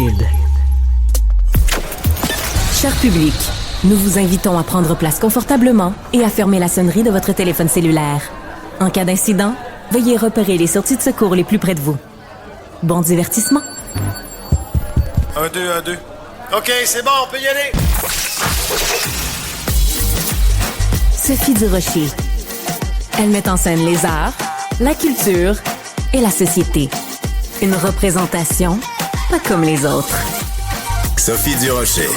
Cube. Cher public, nous vous invitons à prendre place confortablement et à fermer la sonnerie de votre téléphone cellulaire. En cas d'incident, veuillez repérer les sorties de secours les plus près de vous. Bon divertissement. 1, 2, 1, 2. OK, c'est bon, on peut y aller. Sophie Durocher. Elle met en scène les arts, la culture et la société. Une représentation pas comme les autres. Sophie Durocher.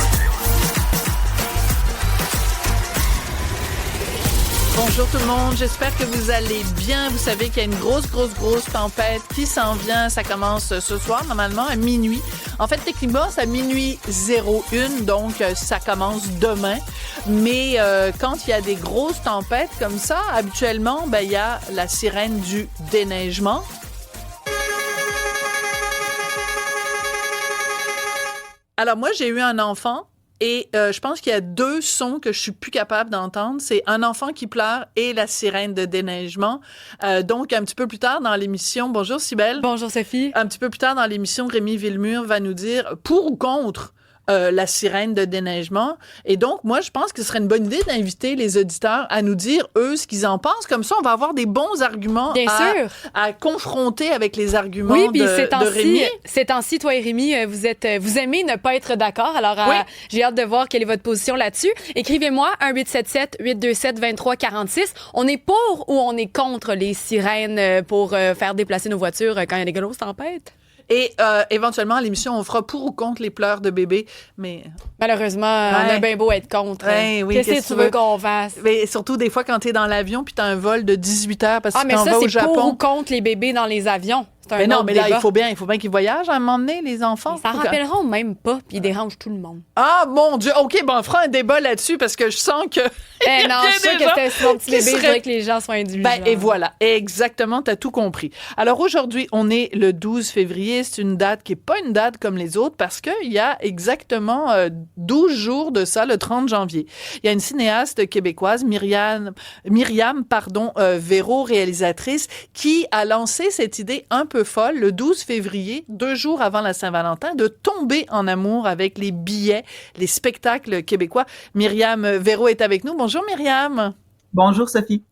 Bonjour tout le monde, j'espère que vous allez bien. Vous savez qu'il y a une grosse tempête qui s'en vient. Ça commence ce soir, normalement, à minuit. En fait, techniquement, c'est à minuit 01, donc ça commence demain. Mais quand il y a des grosses tempêtes comme ça, habituellement, il y a la sirène du déneigement. Alors moi, j'ai eu un enfant. Et je pense qu'il y a deux sons que je suis plus capable d'entendre. C'est un enfant qui pleure et la sirène de déneigement. Donc, un petit peu plus tard dans l'émission... Bonjour, Cybèle. Bonjour, Sophie. Un petit peu plus tard dans l'émission, Rémi Villemur va nous dire pour ou contre la sirène de déneigement. Et donc, moi, je pense que ce serait une bonne idée d'inviter les auditeurs à nous dire, eux, ce qu'ils en pensent. Comme ça, on va avoir des bons arguments à confronter avec les arguments de Rémi. Ces temps-ci, toi et Rémi, vous aimez ne pas être d'accord. Alors, j'ai hâte de voir quelle est votre position là-dessus. Écrivez-moi 1-877-827-2346. On est pour ou on est contre les sirènes pour faire déplacer nos voitures quand il y a des grosses tempêtes? Et éventuellement, à l'émission, on fera pour ou contre les pleurs de bébé. Mais malheureusement, on a bien beau être contre. Oui, qu'est-ce que tu veux qu'on fasse? Mais surtout, des fois, quand t'es dans l'avion puis t'as un vol de 18 heures parce que tu t'en vas au Japon. Mais ça, c'est pour ou contre les bébés dans les avions? Mais non, mais là, il faut bien qu'ils voyagent à un moment donné, les enfants. Ils s'en rappelleront même pas, puis ils dérangent tout le monde. Ah, mon Dieu! OK, on fera un débat là-dessus, parce que je sens que... non, je suis sûre que c'était sur mon petit bébé, je dirais que les gens sont indulgents. Et voilà, exactement, t'as tout compris. Alors aujourd'hui, on est le 12 février, c'est une date qui est pas une date comme les autres, parce qu'il y a exactement 12 jours de ça, le 30 janvier. Il y a une cinéaste québécoise, Myriam Véro, réalisatrice, qui a lancé cette idée un peu folle, le 12 février, 2 jours avant la Saint-Valentin, de tomber en amour avec les billets, les spectacles québécois. Myriam Véro est avec nous. Bonjour Myriam. Bonjour Sophie.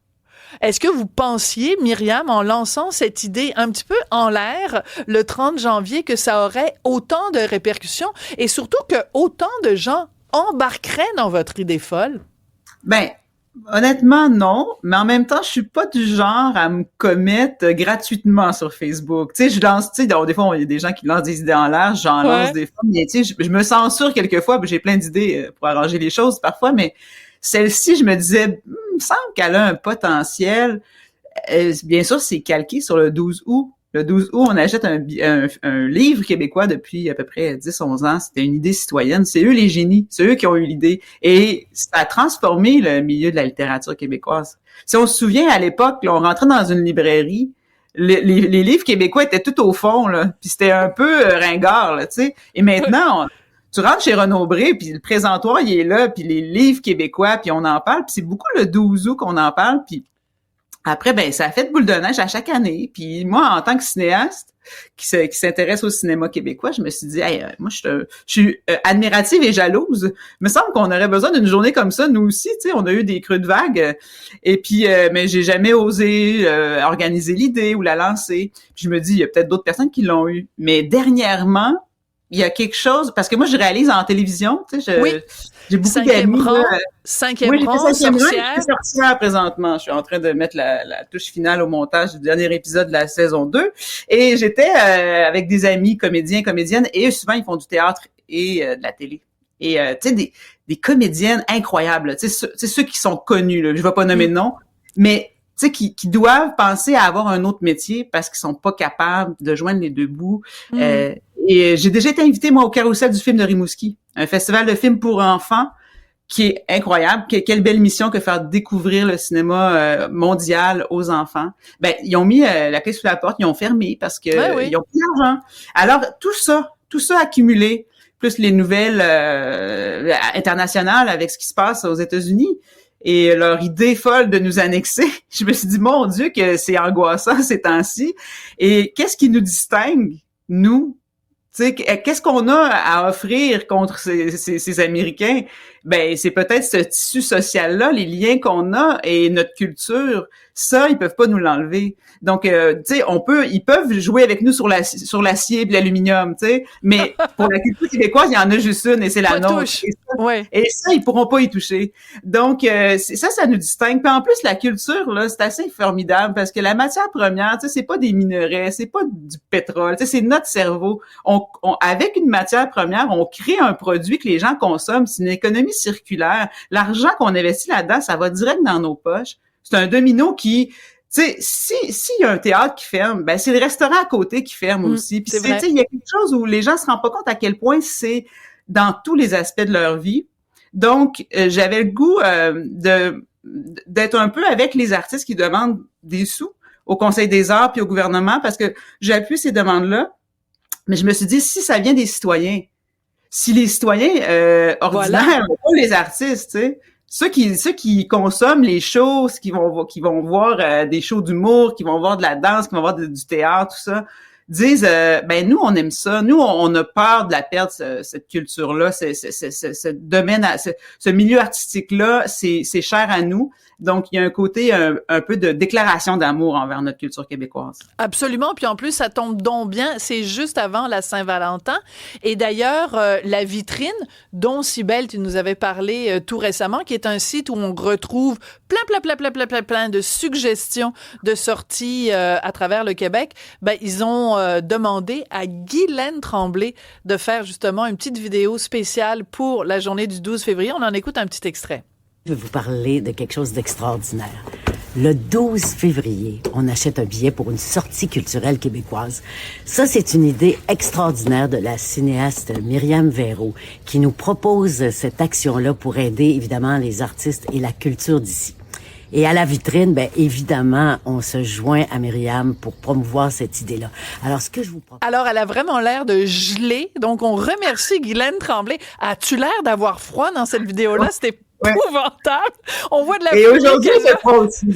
Est-ce que vous pensiez, Myriam, en lançant cette idée un petit peu en l'air le 30 janvier, que ça aurait autant de répercussions et surtout que autant de gens embarqueraient dans votre idée folle? Honnêtement, non, mais en même temps, je suis pas du genre à me commettre gratuitement sur Facebook. Tu sais, je lance, des fois, il y a des gens qui lancent des idées en l'air, j'en lance des fois, mais tu sais, je me censure quelquefois, j'ai plein d'idées pour arranger les choses parfois, mais celle-ci, je me disais, il me semble qu'elle a un potentiel. Bien sûr, c'est calqué sur le 12 août. Le 12 août, on achète un livre québécois depuis à peu près 10-11 ans. C'était une idée citoyenne. C'est eux les génies. C'est eux qui ont eu l'idée. Et ça a transformé le milieu de la littérature québécoise. Si on se souvient, à l'époque, là, on rentrait dans une librairie, les livres québécois étaient tout au fond, là. Puis c'était un peu ringard, là, tu sais. Et maintenant, tu rentres chez Renaud-Bré, puis le présentoir, il est là, puis les livres québécois, puis on en parle. Puis c'est beaucoup le 12 août qu'on en parle, puis après, ça a fait boule de neige à chaque année. Puis moi, en tant que cinéaste qui s'intéresse au cinéma québécois, je me suis dit, moi, je suis admirative et jalouse. Il me semble qu'on aurait besoin d'une journée comme ça, nous aussi. Tu sais, on a eu des creux de vague. Et puis, mais j'ai jamais osé organiser l'idée ou la lancer. Puis je me dis, il y a peut-être d'autres personnes qui l'ont eu. Mais dernièrement, il y a quelque chose, parce que moi, je réalise en télévision, tu sais, j'ai beaucoup d'amis. Cinquième rang, sorcière présentement. Je suis en train de mettre la touche finale au montage du dernier épisode de la saison 2. Et j'étais avec des amis comédiens, comédiennes, et eux, souvent, ils font du théâtre et de la télé. Et tu sais, des comédiennes incroyables, tu sais, ceux qui sont connus, là, je vais pas nommer de nom, mais tu sais, qui doivent penser à avoir un autre métier parce qu'ils sont pas capables de joindre les deux bouts. Et j'ai déjà été invitée, moi, au Carrousel du film de Rimouski, un festival de films pour enfants qui est incroyable. Quelle belle mission que faire découvrir le cinéma mondial aux enfants. Ils ont mis la clé sous la porte, ils ont fermé parce que ils ont plus d'argent. Alors, tout ça accumulé, plus les nouvelles internationales avec ce qui se passe aux États-Unis, et leur idée folle de nous annexer, je me suis dit, mon Dieu, que c'est angoissant ces temps-ci. Et qu'est-ce qui nous distingue, nous, Tu sais, qu'est-ce qu'on a à offrir contre ces Américains? Ben, c'est peut-être ce tissu social-là, les liens qu'on a et notre culture. Ça, ils peuvent pas nous l'enlever. Donc, tu sais, ils peuvent jouer avec nous sur l'acier et l'aluminium, tu sais. Mais pour la culture québécoise, il y en a juste une et c'est la nôtre. Et ça, ils pourront pas y toucher. Donc, ça nous distingue. Puis en plus, la culture, là, c'est assez formidable parce que la matière première, tu sais, c'est pas des minerais, c'est pas du pétrole, tu sais, c'est notre cerveau. Avec une matière première, on crée un produit que les gens consomment. C'est une économie circulaire. L'argent qu'on investit là-dedans, ça va direct dans nos poches. C'est un domino qui, tu sais, s'il y a un théâtre qui ferme, ben c'est le restaurant à côté qui ferme aussi. Puis tu sais, il y a quelque chose où les gens se rendent pas compte à quel point c'est dans tous les aspects de leur vie. Donc, j'avais le goût d'être un peu avec les artistes qui demandent des sous au Conseil des arts puis au gouvernement parce que j'appuie ces demandes-là. Mais je me suis dit, si ça vient des citoyens, si les citoyens ordinaires, pas les artistes, tu sais, ceux qui consomment les shows, qui vont voir des shows d'humour, qui vont voir de la danse, qui vont voir du théâtre, tout ça, disent ben nous on aime ça, nous on a peur de la perdre cette culture-là, ce domaine, ce milieu artistique-là, c'est cher à nous. Donc, il y a un côté un peu de déclaration d'amour envers notre culture québécoise. Absolument. Puis en plus, ça tombe donc bien. C'est juste avant la Saint-Valentin. Et d'ailleurs, la vitrine dont, Cybèle, tu nous avais parlé tout récemment, qui est un site où on retrouve plein de suggestions de sorties à travers le Québec, ben, ils ont demandé à Guylaine Tremblay de faire justement une petite vidéo spéciale pour la journée du 12 février. On en écoute un petit extrait. Je vais vous parler de quelque chose d'extraordinaire. Le 12 février, on achète un billet pour une sortie culturelle québécoise. Ça, c'est une idée extraordinaire de la cinéaste Myriam Véro qui nous propose cette action-là pour aider, évidemment, les artistes et la culture d'ici. Et à la vitrine, ben évidemment, on se joint à Myriam pour promouvoir cette idée-là. Alors, ce que je vous propose... Alors, elle a vraiment l'air de geler. Donc, on remercie Guylaine Tremblay. As-tu l'air d'avoir froid dans cette vidéo-là? C'était épouvantable. On voit de la... Et aujourd'hui, il fait froid aussi.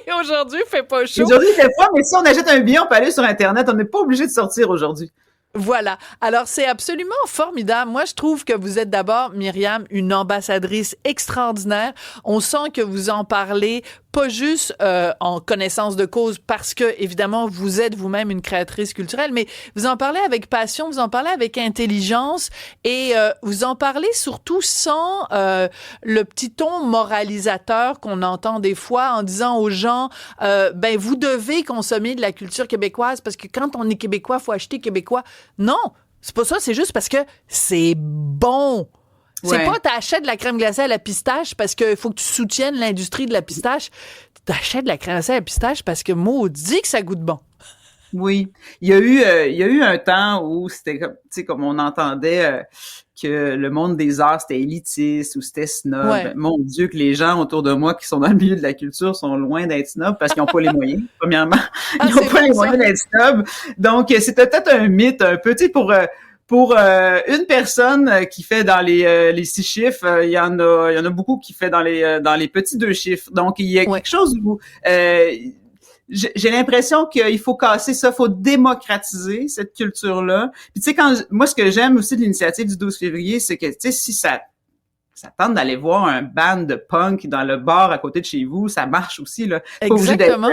Et aujourd'hui, il fait pas chaud. Aujourd'hui, il fait froid, mais si on achète un billet, on peut aller sur Internet. On n'est pas obligé de sortir aujourd'hui. Voilà. Alors, c'est absolument formidable. Moi, je trouve que vous êtes d'abord, Myriam, une ambassadrice extraordinaire. On sent que vous en parlez pas juste en connaissance de cause parce que, évidemment, vous êtes vous-même une créatrice culturelle, mais vous en parlez avec passion, vous en parlez avec intelligence et vous en parlez surtout sans le petit ton moralisateur qu'on entend des fois en disant aux gens, ben, vous devez consommer de la culture québécoise parce que quand on est québécois, faut acheter québécois. Non, c'est pas ça, c'est juste parce que c'est bon. C'est pas t'achètes de la crème glacée à la pistache parce que faut que tu soutiennes l'industrie de la pistache. T'achètes de la crème glacée à la pistache parce que maudit que ça goûte bon. Oui. Il y a eu un temps où c'était comme, tu sais, comme on entendait que le monde des arts, c'était élitiste ou c'était snob. Ouais. Mon Dieu, que les gens autour de moi qui sont dans le milieu de la culture sont loin d'être snob parce qu'ils n'ont pas les moyens, premièrement. Ils n'ont pas les moyens d'être snob. Donc, c'était peut-être un mythe un peu, tu sais, pour une personne qui fait dans les 6 chiffres, il y en a beaucoup qui fait dans les petits 2 chiffres. Donc il y a quelque chose où j'ai l'impression qu'il faut casser ça, faut démocratiser cette culture-là. Puis tu sais moi ce que j'aime aussi de l'initiative du 12 février, c'est que tu sais si ça tente d'aller voir un band de punk dans le bar à côté de chez vous, ça marche aussi là. Exactement.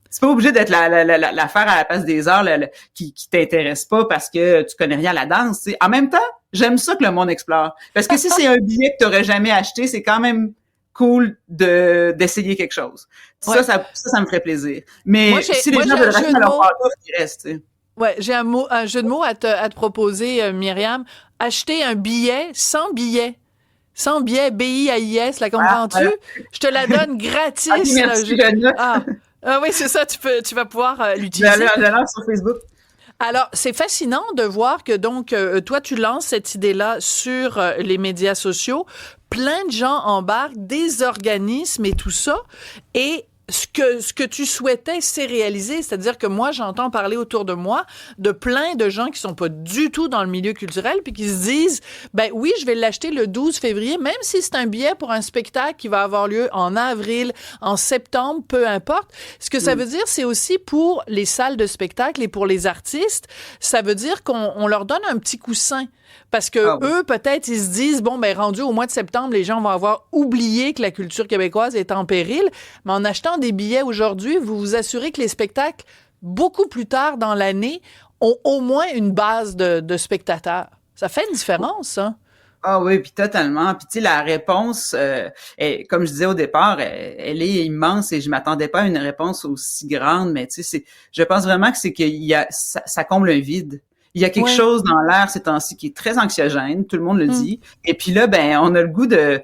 C'est pas obligé d'être l'affaire à la place des arts qui t'intéresse pas parce que tu connais rien à la danse. T'sais. En même temps, j'aime ça que le monde explore. Parce que si c'est un billet que t'aurais jamais acheté, c'est quand même cool d'essayer quelque chose. Ouais. Ça me ferait plaisir. Mais si les gens veulent rester à leur part, ils restent. T'sais. Ouais, j'ai un jeu de mots à te proposer, Myriam. Acheter un billet sans billet. Sans billet, B-I-A-I-S, la comprends-tu? Voilà. Je te la donne gratis. Merci, oui, c'est ça, tu vas pouvoir l'utiliser. J'allais sur Facebook. Alors, c'est fascinant de voir que donc, toi, tu lances cette idée-là sur les médias sociaux. Plein de gens embarquent, des organismes et tout ça. Et ce que tu souhaitais, c'est réalisé. C'est-à-dire que moi, j'entends parler autour de moi de plein de gens qui sont pas du tout dans le milieu culturel puis qui se disent, ben oui, je vais l'acheter le 12 février, même si c'est un billet pour un spectacle qui va avoir lieu en avril, en septembre, peu importe. Ce que ça veut dire, c'est aussi pour les salles de spectacle et pour les artistes, ça veut dire qu'on leur donne un petit coussin. Parce que eux, peut-être, ils se disent, bon, ben rendu au mois de septembre, les gens vont avoir oublié que la culture québécoise est en péril. Mais en achetant des billets aujourd'hui, vous vous assurez que les spectacles, beaucoup plus tard dans l'année, ont au moins une base de spectateurs. Ça fait une différence, ça. Ah oui, puis totalement. Puis tu sais, la réponse, comme je disais au départ, elle est immense et je m'attendais pas à une réponse aussi grande. Mais tu sais, je pense vraiment que c'est ça comble un vide. Il y a quelque chose dans l'air ces temps-ci qui est très anxiogène, tout le monde le dit. Et puis là, ben, on a le goût de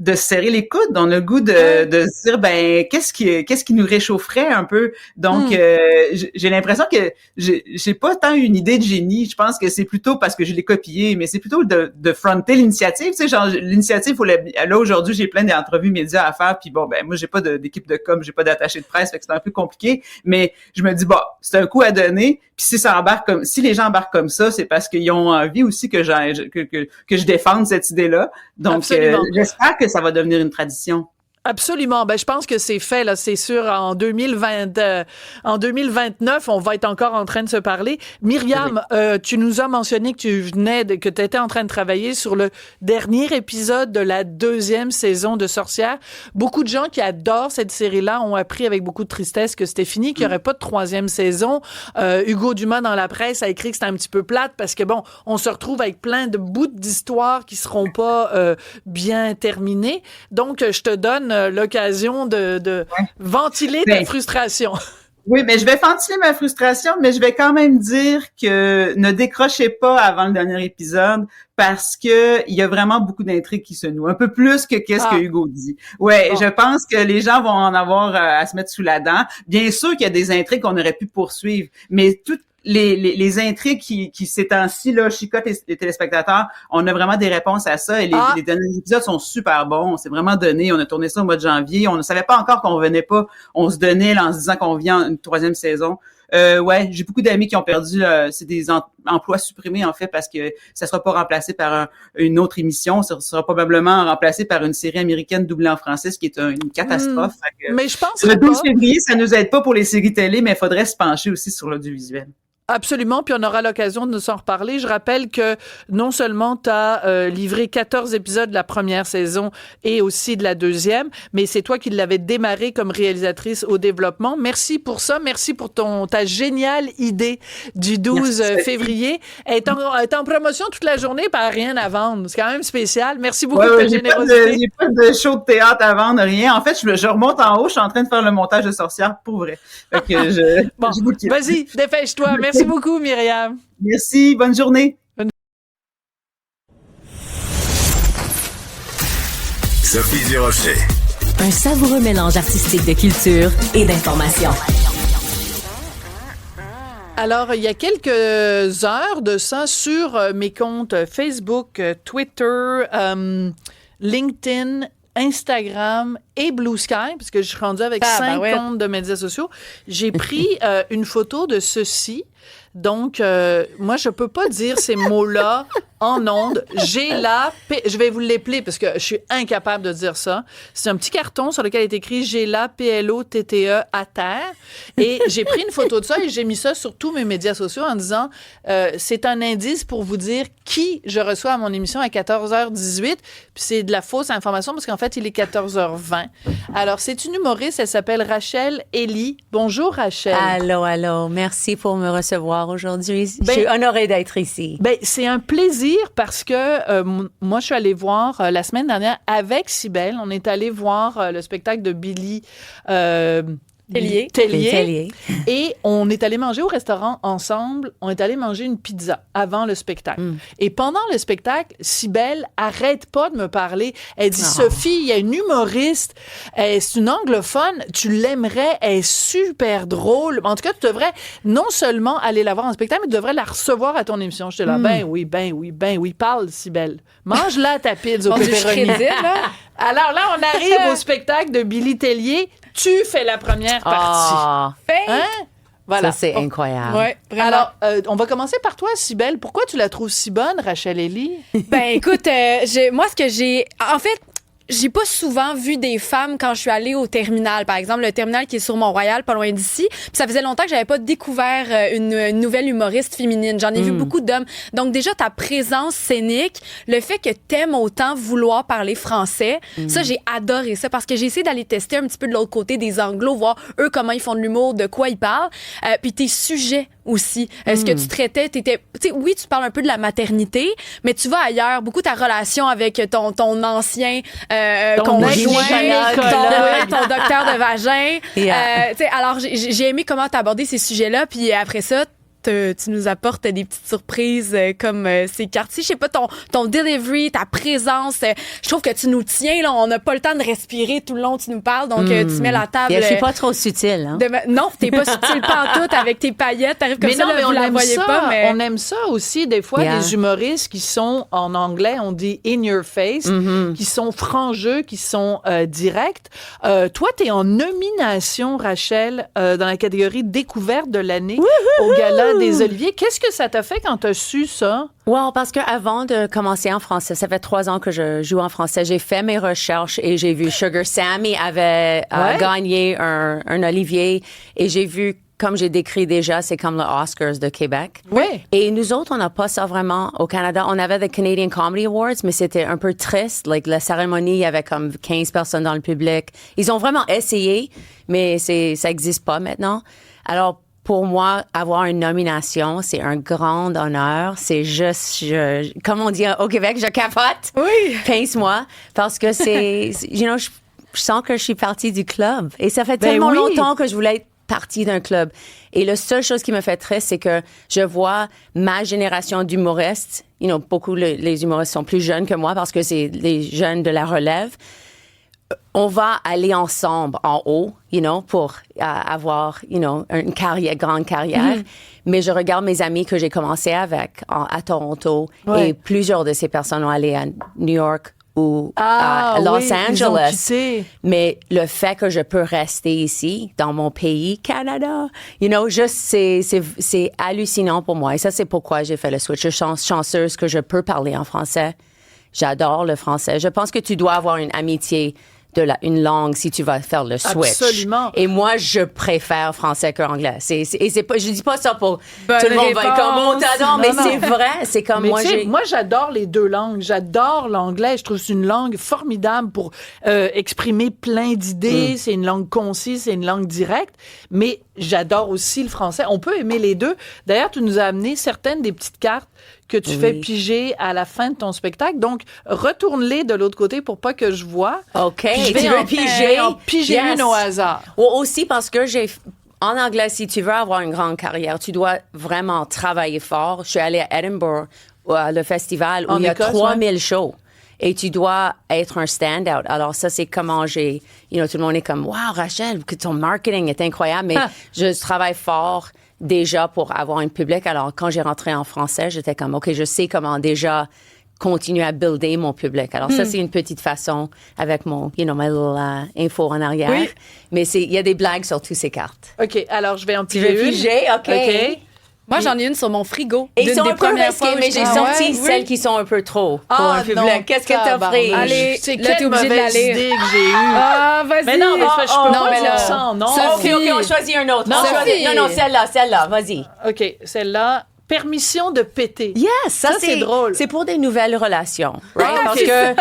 se serrer les coudes, on a le goût de se dire, ben, qu'est-ce qui nous réchaufferait un peu. Donc, j'ai l'impression que j'ai pas tant une idée de génie. Je pense que c'est plutôt parce que je l'ai copié, mais c'est plutôt de fronter l'initiative. Tu sais, genre, l'initiative, là, aujourd'hui, j'ai plein d'entrevues médias à faire, puis bon, ben, moi, j'ai pas d'équipe de com, j'ai pas d'attaché de presse, fait que c'est un peu compliqué, mais je me dis, bon, c'est un coup à donner, puis si les gens embarquent comme ça, c'est parce qu'ils ont envie aussi que je défende cette idée-là. Donc, j'espère que ça va devenir une tradition. Absolument. Ben, je pense que c'est fait, là. C'est sûr, en 2029, on va être encore en train de se parler. Myriam, tu nous as mentionné que que tu étais en train de travailler sur le dernier épisode de la 2e saison de Sorcières. Beaucoup de gens qui adorent cette série-là ont appris avec beaucoup de tristesse que c'était fini, qu'il n'y aurait pas de 3e saison. Hugo Dumas, dans la presse, a écrit que c'était un petit peu plate parce que bon, on se retrouve avec plein de bouts d'histoire qui seront pas bien terminés. Donc, je te donne l'occasion de ventiler ta frustration. Oui, mais je vais ventiler ma frustration, mais je vais quand même dire que ne décrochez pas avant le dernier épisode parce que il y a vraiment beaucoup d'intrigues qui se nouent, un peu plus que qu'est-ce que Hugo dit. Ouais, bon. Je pense que les gens vont en avoir à se mettre sous la dent. Bien sûr qu'il y a des intrigues qu'on aurait pu poursuivre, mais toutes les intrigues qui ces temps-ci là chicotent les téléspectateurs, on a vraiment des réponses à ça et les derniers épisodes sont super bons, on s'est vraiment donné, on a tourné ça au mois de janvier, on ne savait pas encore qu'on revenait pas, on se donnait là, en se disant qu'on vient une 3e saison. Ouais, j'ai beaucoup d'amis qui ont perdu c'est des emplois supprimés en fait parce que ça sera pas remplacé par une autre émission, ça sera probablement remplacé par une série américaine doublée en français, ce qui est une catastrophe. Mais je pense le 12 février, ça nous aide pas pour les séries télé, mais il faudrait se pencher aussi sur l'audiovisuel. Absolument, puis on aura l'occasion de s'en reparler. Je rappelle que non seulement tu as livré 14 épisodes de la première saison et aussi de la 2e, mais c'est toi qui l'avais démarré comme réalisatrice au développement. Merci pour ça, merci pour ta géniale idée du 12 février. Elle est en promotion toute la journée, pas rien à vendre. C'est quand même spécial. Merci beaucoup de ta générosité. J'ai pas de show de théâtre à vendre, rien. En fait, je remonte en haut, je suis en train de faire le montage de Sorcières pour vrai. Fait que bon, vas-y, dépêche-toi. Merci beaucoup, Myriam. Merci, bonne journée. Sophie Durocher. Un savoureux mélange artistique de culture et d'information. Alors, il y a quelques heures de ça, sur mes comptes Facebook, Twitter, LinkedIn, Instagram et Blue Sky, parce que je suis rendue avec 5 comptes de médias sociaux, j'ai pris une photo de ceci. Donc, moi, je peux pas dire ces mots-là en ondes. Je vais vous l'épeler parce que je suis incapable de dire ça. C'est un petit carton sur lequel est écrit Géla, PLOTTE à terre. Et j'ai pris une photo de ça et j'ai mis ça sur tous mes médias sociaux en disant c'est un indice pour vous dire qui je reçois à mon émission à 14h18. Puis c'est de la fausse information parce qu'en fait, il est 14h20. Alors, c'est une humoriste, elle s'appelle Rachel Elie. Bonjour, Rachel. Allô. Merci pour me recevoir aujourd'hui. Je suis honorée d'être ici. C'est un plaisir parce que moi, je suis allée voir la semaine dernière avec Cybèle. On est allé voir le spectacle de Billy Tellier. Et on est allé manger au restaurant ensemble. On est allé manger une pizza avant le spectacle. Et pendant le spectacle, Cybèle arrête pas de me parler. Elle dit Sophie, il y a une humoriste, c'est une anglophone, tu l'aimerais, elle est super drôle. En tout cas, tu devrais non seulement aller la voir en spectacle, mais tu devrais la recevoir à ton émission. J'étais là, ben oui, parle Cybèle. Mange-la ta pizza au pepperoni. Alors là, on arrive au spectacle de Billy Tellier. Tu fais la première partie. Hein? Voilà. Ça, c'est incroyable. Ouais, vraiment. Alors, on va commencer par toi, Cybèle. Pourquoi tu la trouves si bonne, Rachel Ellie? Ben écoute, moi ce que j'ai... En fait, j'ai pas souvent vu des femmes quand je suis allée au terminal, par exemple, le terminal qui est sur Mont-Royal, pas loin d'ici. Puis ça faisait longtemps que j'avais pas découvert une nouvelle humoriste féminine. J'en ai vu beaucoup d'hommes. Donc déjà, ta présence scénique, le fait que t'aimes autant vouloir parler français, ça, j'ai adoré ça parce que j'ai essayé d'aller tester un petit peu de l'autre côté des anglos, voir eux comment ils font de l'humour, de quoi ils parlent. Puis tes sujets aussi. Ce que tu traitais, oui, tu parles un peu de la maternité, mais tu vas ailleurs. Beaucoup ta relation avec ton ancien conjoint, ton docteur de vagin. Alors, j'ai aimé comment tu as abordé ces sujets-là, puis après ça, tu nous apportes des petites surprises comme ces quartiers. Je sais pas, ton delivery, ta présence. Je trouve que tu nous tiens, là. On n'a pas le temps de respirer tout le long. Tu nous parles, donc tu mets la table. Je suis pas trop subtile, hein? Non, t'es pas subtile pantoute avec tes paillettes. T'arrives comme mais ça, non, là, mais vous la voyez pas. Mais on aime ça aussi, des fois, les humoristes qui sont, en anglais, on dit in your face, qui sont francs-jeux, qui sont directs. Toi, t'es en nomination, Rachel, dans la catégorie découverte de l'année au Gala des Oliviers. Qu'est-ce que ça t'a fait quand t'as su ça? Well, parce que avant de commencer en français, ça fait 3 ans que je joue en français. J'ai fait mes recherches et j'ai vu Sugar Sammy avait gagné un Olivier et j'ai vu, comme j'ai décrit déjà, c'est comme le Oscars de Québec. Oui. Et nous autres, on n'a pas ça vraiment au Canada. On avait le Canadian Comedy Awards, mais c'était un peu triste. La cérémonie, il y avait comme 15 personnes dans le public. Ils ont vraiment essayé, mais ça existe pas maintenant. Alors, pour moi, avoir une nomination, c'est un grand honneur. C'est juste, comme on dit au Québec, je capote. Oui. Pince-moi. Parce que je sens que je suis partie du club. Et ça fait tellement longtemps que je voulais être partie d'un club. Et la seule chose qui me fait triste, c'est que je vois ma génération d'humoristes, beaucoup les humoristes sont plus jeunes que moi parce que c'est les jeunes de la relève. On va aller ensemble en haut, pour avoir, une grande carrière. Mais je regarde mes amis que j'ai commencé avec à Toronto et plusieurs de ces personnes ont allé à New York ou à Los Angeles. Mais le fait que je peux rester ici, dans mon pays, Canada, c'est hallucinant pour moi. Et ça, c'est pourquoi j'ai fait le switch. Je suis chanceuse que je peux parler en français. J'adore le français. Je pense que tu dois avoir une amitié une langue si tu vas faire le switch. Absolument. Et moi, je préfère français qu'anglais. Je dis pas ça pour tout le monde va être comme on t'adore, mais c'est vrai. C'est comme moi, j'adore les deux langues. J'adore l'anglais. Je trouve que c'est une langue formidable pour exprimer plein d'idées. C'est une langue concise, c'est une langue directe. Mais j'adore aussi le français. On peut aimer les deux. D'ailleurs, tu nous as amené certaines des petites cartes que tu fais piger à la fin de ton spectacle. Donc, retourne-les de l'autre côté pour pas que je vois. OK. Je vais piger une au hasard. Ou aussi parce que en anglais, si tu veux avoir une grande carrière, tu dois vraiment travailler fort. Je suis allée à Edinburgh, le festival, où il y a 3000 shows. Et tu dois être un stand-out. Alors ça, c'est comment tout le monde est comme, wow, Rachel, que ton marketing est incroyable. Mais je travaille fort déjà pour avoir un public. Alors, quand j'ai rentré en français, j'étais comme, OK, je sais comment déjà continuer à builder mon public. Alors, ça, c'est une petite façon avec mon, ma little info en arrière. Oui. Mais il y a des blagues sur toutes ces cartes. OK, alors je vais en piger une. Tu veux piger? OK. Moi, j'en ai une sur mon frigo. Et ils sont un peu risquées, mais j'ai sorti celles qui sont un peu trop pour un public. Qu'est-ce que t'as pris? Allez, c'est quelle mauvaise idée que j'ai eue. Ah, vas-y. Mais non, je peux pas dire ça. Non, OK, on choisit un autre. Non, celle-là, vas-y. OK, celle-là. Permission de péter. Yes, ça c'est drôle. C'est pour des nouvelles relations, right? Parce que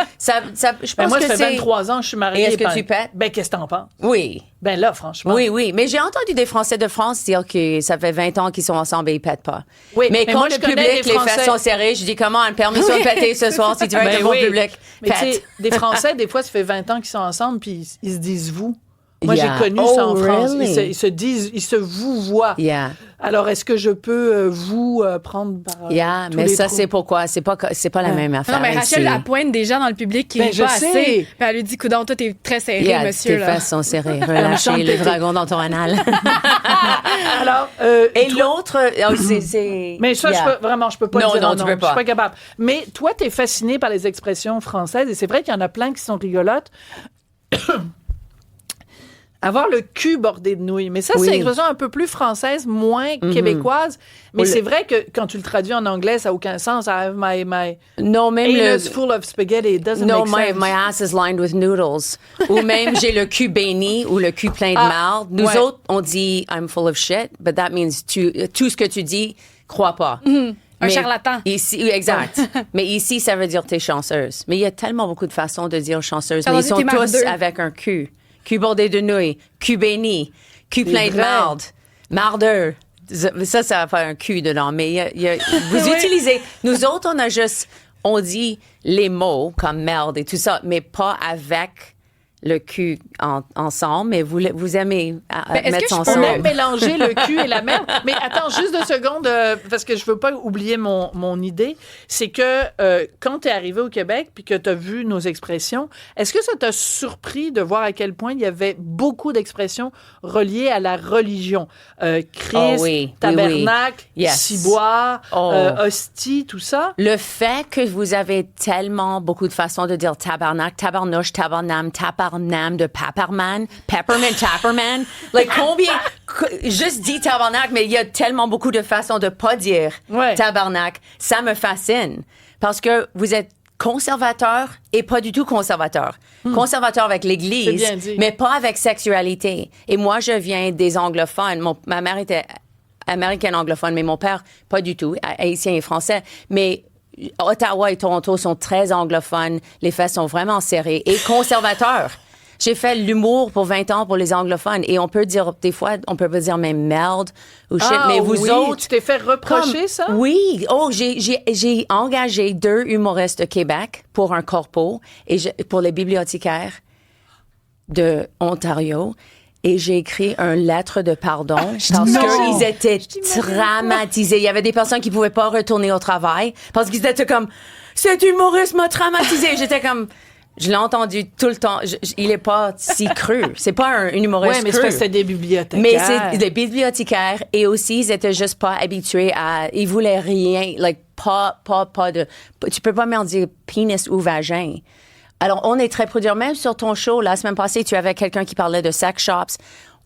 je pense moi, que ça fait 23 ans que je suis mariée. Et est-ce que tu pètes? Qu'est-ce que t'en penses? Oui. Là, franchement. Oui. Mais j'ai entendu des Français de France dire que ça fait 20 ans qu'ils sont ensemble et ils pètent pas. Oui. Mais quand le public, les fesses sont serrées, je dis comment une permission de péter ce soir si tu veux être un bon public. Mais tu sais, des Français, des fois, ça fait 20 ans qu'ils sont ensemble puis ils se disent vous. Moi, j'ai connu ça en France. Ils se vouvoient. Yeah. Alors, est-ce que je peux vous prendre par tous mais les ça, trous? c'est pourquoi. C'est pas la même affaire. Non, mais Rachel, elle pointe des gens dans le public qui rient pas assez. Puis elle lui dit, coudonc, toi, t'es très serré, monsieur. Tes fesses sont serrées. Relâchez le dragon dans ton anal. Alors, et l'autre, c'est... Mais ça, je peux pas dire non, tu peux pas. Je suis pas capable. Mais toi, t'es fasciné par les expressions françaises et c'est vrai qu'il y en a plein qui sont rigolotes. Avoir le cul bordé de nouilles. Mais ça, c'est une expression un peu plus française, moins québécoise. Mais c'est vrai que quand tu le traduis en anglais, ça n'a aucun sens. I have my non, même anus full of spaghetti. It doesn't make sense. My ass is lined with noodles. Ou même j'ai le cul béni ou le cul plein de marde. Nous autres, on dit I'm full of shit, but that means tout ce que tu dis, crois pas. Un charlatan. Ici, exact. Mais ici, ça veut dire t'es chanceuse. Mais il y a tellement beaucoup de façons de dire chanceuse. Mais ils sont tous avec un cul. Cul bordé de nouilles, cul béni, cul plein de marde, mardeux. Ça va faire un cul dedans. Mais vous utilisez... Nous autres, on dit les mots comme merde et tout ça, mais pas avec le cul ensemble, mais vous aimez mettre ça ensemble. On aime mélanger le cul et la merde. Mais attends, juste 2 secondes, parce que je veux pas oublier mon idée. C'est que quand tu es arrivé au Québec puis que tu as vu nos expressions, est-ce que ça t'a surpris de voir à quel point il y avait beaucoup d'expressions reliées à la religion? Christ, tabernacle, ciboire, hostie, tout ça. Le fait que vous avez tellement beaucoup de façons de dire tabarnak, tabarnouche, tabarnam, de Pepperman, Tapperman. Like, combien? Juste dis tabarnak, mais il y a tellement beaucoup de façons de pas dire tabarnak. Ça me fascine. Parce que vous êtes conservateur et pas du tout conservateur. Conservateur avec l'Église, mais pas avec sexualité. Et moi, je viens des anglophones. Ma mère était américaine anglophone, mais mon père, pas du tout, haïtien et français. Mais Ottawa et Toronto sont très anglophones. Les faits sont vraiment serrés et conservateurs. J'ai fait l'humour pour 20 ans pour les anglophones et on peut dire, des fois, on peut pas dire même merde ou shit, mais vous autres... Tu t'es fait reprocher ça? Oui. J'ai engagé 2 humoristes de Québec pour un corpo et pour les bibliothécaires de Ontario. Et j'ai écrit une lettre de pardon parce qu'ils étaient traumatisés. Il y avait des personnes qui pouvaient pas retourner au travail parce qu'ils étaient comme « Cet humoriste m'a traumatisé ». J'étais comme... Je l'ai entendu tout le temps. Il est pas si cru. C'est pas un humoriste cru. Oui, mais c'est des bibliothécaires. Mais c'est des bibliothécaires et aussi, ils étaient juste pas habitués à... Ils voulaient rien, like, pas de... Tu peux pas me dire pénis ou vagin. Alors, on est très prudent. Même sur ton show, la semaine passée, tu avais quelqu'un qui parlait de sex shops.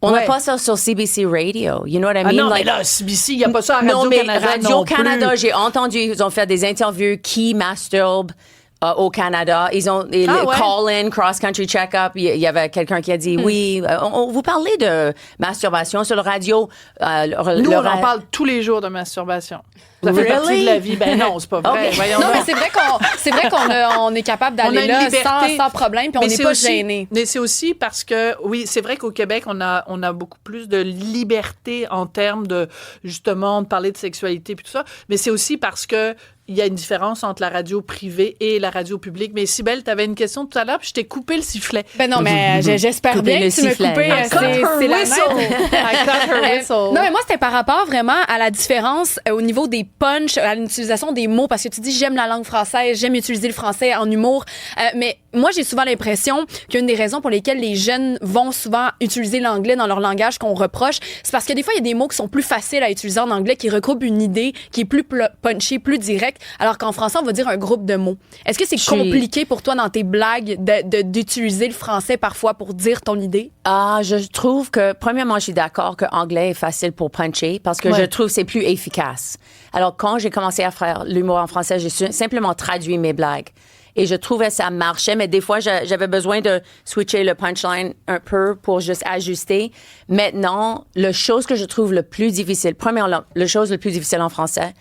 On n'a pas ça sur CBC Radio. You know what I mean? Non, mais là, CBC, il n'y a pas ça à Radio-Canada. Radio-Canada, j'ai entendu, ils ont fait des interviews qui masturbe au Canada. Ils ont call-in, cross-country check-up. Il y avait quelqu'un qui a dit, oui, vous parlez de masturbation sur le radio. Nous, on en parle tous les jours de masturbation. Ça fait partie de la vie. Ben non, c'est pas vrai. Okay. Non, mais c'est vrai qu'on est capable d'aller là sans problème, puis on n'est pas gêné. Mais c'est aussi parce que, oui, c'est vrai qu'au Québec, on a beaucoup plus de liberté en termes de, justement, de parler de sexualité puis tout ça. Mais c'est aussi parce que il y a une différence entre la radio privée et la radio publique. Mais Cybèle, tu avais une question tout à l'heure, puis je t'ai coupé le sifflet. Ben non, mais j'espère bien que tu m'as coupé. C'est la même. Non, mais moi, c'était par rapport vraiment à la différence au niveau des punchs, à l'utilisation des mots, parce que tu dis, j'aime la langue française, j'aime utiliser le français en humour. Mais moi, j'ai souvent l'impression qu'une des raisons pour lesquelles les jeunes vont souvent utiliser l'anglais dans leur langage qu'on reproche, c'est parce que des fois, il y a des mots qui sont plus faciles à utiliser en anglais, qui regroupent une idée qui est plus punchée, plus directe, alors qu'en français, on va dire un groupe de mots. Est-ce que c'est compliqué pour toi dans tes blagues d'utiliser le français parfois pour dire ton idée? Ah, je trouve que, premièrement, je suis d'accord que anglais est facile pour puncher parce que je trouve que c'est plus efficace. Alors, quand j'ai commencé à faire l'humour en français, j'ai simplement traduit mes blagues. Et je trouvais ça marchait, mais des fois, j'avais besoin de switcher le punchline un peu pour juste ajuster. Maintenant, la chose que je trouve le plus difficile, premièrement, la chose le plus difficile en français,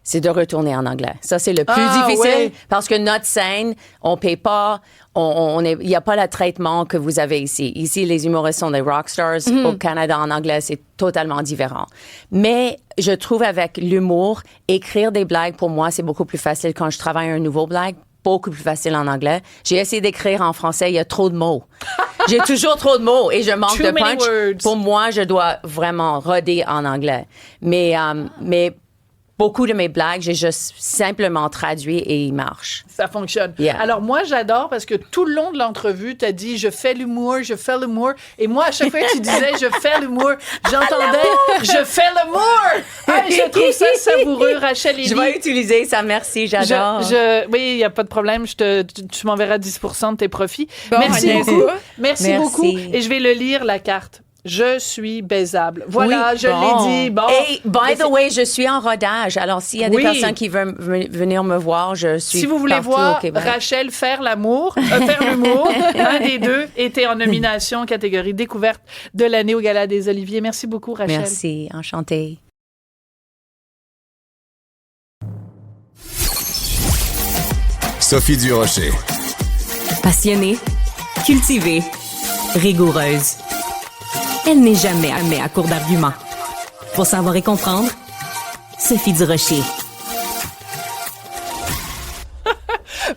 c'est de retourner en anglais. Ça, c'est le plus difficile parce que notre scène, on paye pas, il n'y a pas le traitement que vous avez ici. Ici, les humoristes sont des rockstars. Au Canada, en anglais, c'est totalement différent. Mais je trouve avec l'humour, écrire des blagues, pour moi, c'est beaucoup plus facile quand je travaille un nouveau blague. Beaucoup plus facile en anglais. J'ai essayé d'écrire en français, il y a trop de mots. J'ai toujours trop de mots et je manque de punch. Pour moi, je dois vraiment roder en anglais. Mais beaucoup de mes blagues, j'ai juste simplement traduit et il marche. Ça fonctionne. Yeah. Alors, moi, j'adore parce que tout le long de l'entrevue, tu as dit « je fais l'humour ». Et moi, à chaque fois que tu disais « je fais l'humour », j'entendais « je fais l'humour ». Je trouve ça savoureux, Rachel Élie. Je vais utiliser ça, merci, j'adore. Oui, il n'y a pas de problème. Tu m'enverras 10% de tes profits. Bon, Merci beaucoup. Merci beaucoup. Merci. Et je vais le lire, la carte. Je suis baisable. Voilà, Oui, je l'ai dit. Bon. Et, by the way, je suis en rodage. Alors, s'il y a des personnes qui veulent venir me voir, je suis Si vous voulez partout voir au Québec. Rachel faire l'humour, un des deux était en nomination catégorie découverte de l'année au Gala des Oliviers. Merci beaucoup, Rachel. Merci, enchantée. Sophie Durocher. Passionnée, cultivée, rigoureuse. Elle n'est jamais à court d'arguments. Pour savoir et comprendre, Sophie Durocher.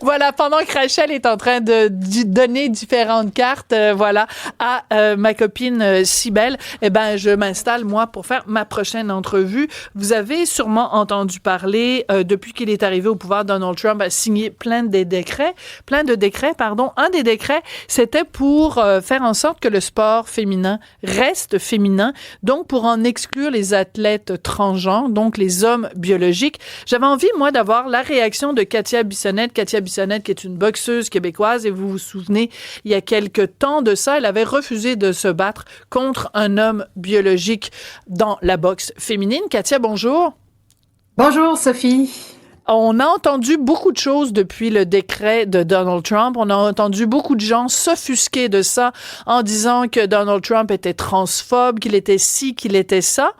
Voilà, pendant que Rachel est en train de donner différentes cartes, à ma copine Cybèle, je m'installe, moi, pour faire ma prochaine entrevue. Vous avez sûrement entendu parler, depuis qu'il est arrivé au pouvoir, Donald Trump a signé plein de décrets. Un des décrets, c'était pour faire en sorte que le sport féminin reste féminin, donc pour en exclure les athlètes transgenres, donc les hommes biologiques. J'avais envie, moi, d'avoir la réaction de Katia Bissonnette, qui est une boxeuse québécoise, et vous vous souvenez, il y a quelque temps de ça, elle avait refusé de se battre contre un homme biologique dans la boxe féminine. Katia, bonjour. Bonjour, Sophie. On a entendu beaucoup de choses depuis le décret de Donald Trump. On a entendu beaucoup de gens s'offusquer de ça en disant que Donald Trump était transphobe, qu'il était ci, qu'il était ça.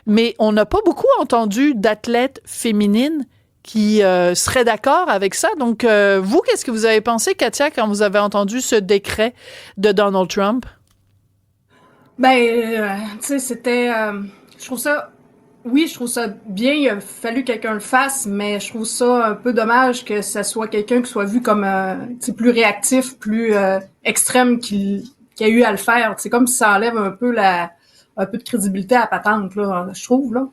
Mais on n'a pas beaucoup entendu d'athlètes féminines qui seraient d'accord avec ça. Donc, vous, qu'est-ce que vous avez pensé, Katia, quand vous avez entendu ce décret de Donald Trump? Tu sais, c'était... je trouve ça bien, il a fallu que quelqu'un le fasse, mais je trouve ça un peu dommage que ça soit quelqu'un qui soit vu comme plus réactif, plus extrême qui a eu à le faire. C'est comme si ça enlève un peu de crédibilité à la patente, là, je trouve, là.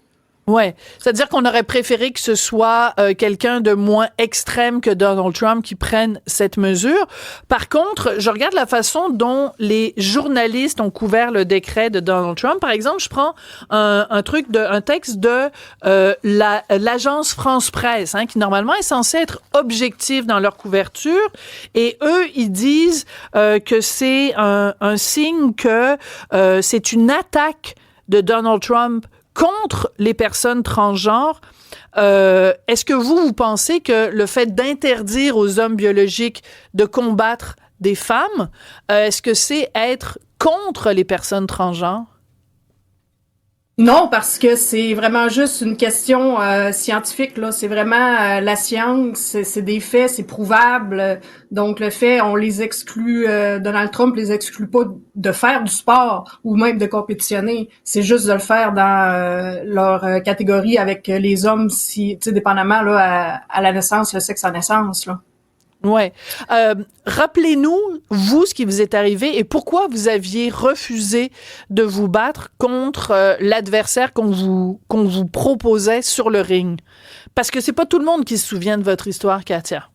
Ouais, c'est-à-dire qu'on aurait préféré que ce soit quelqu'un de moins extrême que Donald Trump qui prenne cette mesure. Par contre, je regarde la façon dont les journalistes ont couvert le décret de Donald Trump. Par exemple, je prends un texte de l'agence France Presse, qui normalement est censée être objective dans leur couverture, et eux, ils disent que c'est un signe que c'est une attaque de Donald Trump contre les personnes transgenres. Est-ce que vous pensez que le fait d'interdire aux hommes biologiques de combattre des femmes, est-ce que c'est être contre les personnes transgenres? Non, parce que c'est vraiment juste une question scientifique, là. C'est vraiment la science, c'est des faits, c'est prouvable. Donc le fait, on les exclut, Donald Trump les exclut pas de faire du sport ou même de compétitionner. C'est juste de le faire dans leur catégorie avec les hommes, si, tu sais, dépendamment là à la naissance, le sexe à naissance, là. Ouais. Rappelez-nous, vous, ce qui vous est arrivé et pourquoi vous aviez refusé de vous battre contre l'adversaire qu'on vous proposait sur le ring. Parce que c'est pas tout le monde qui se souvient de votre histoire, Katia.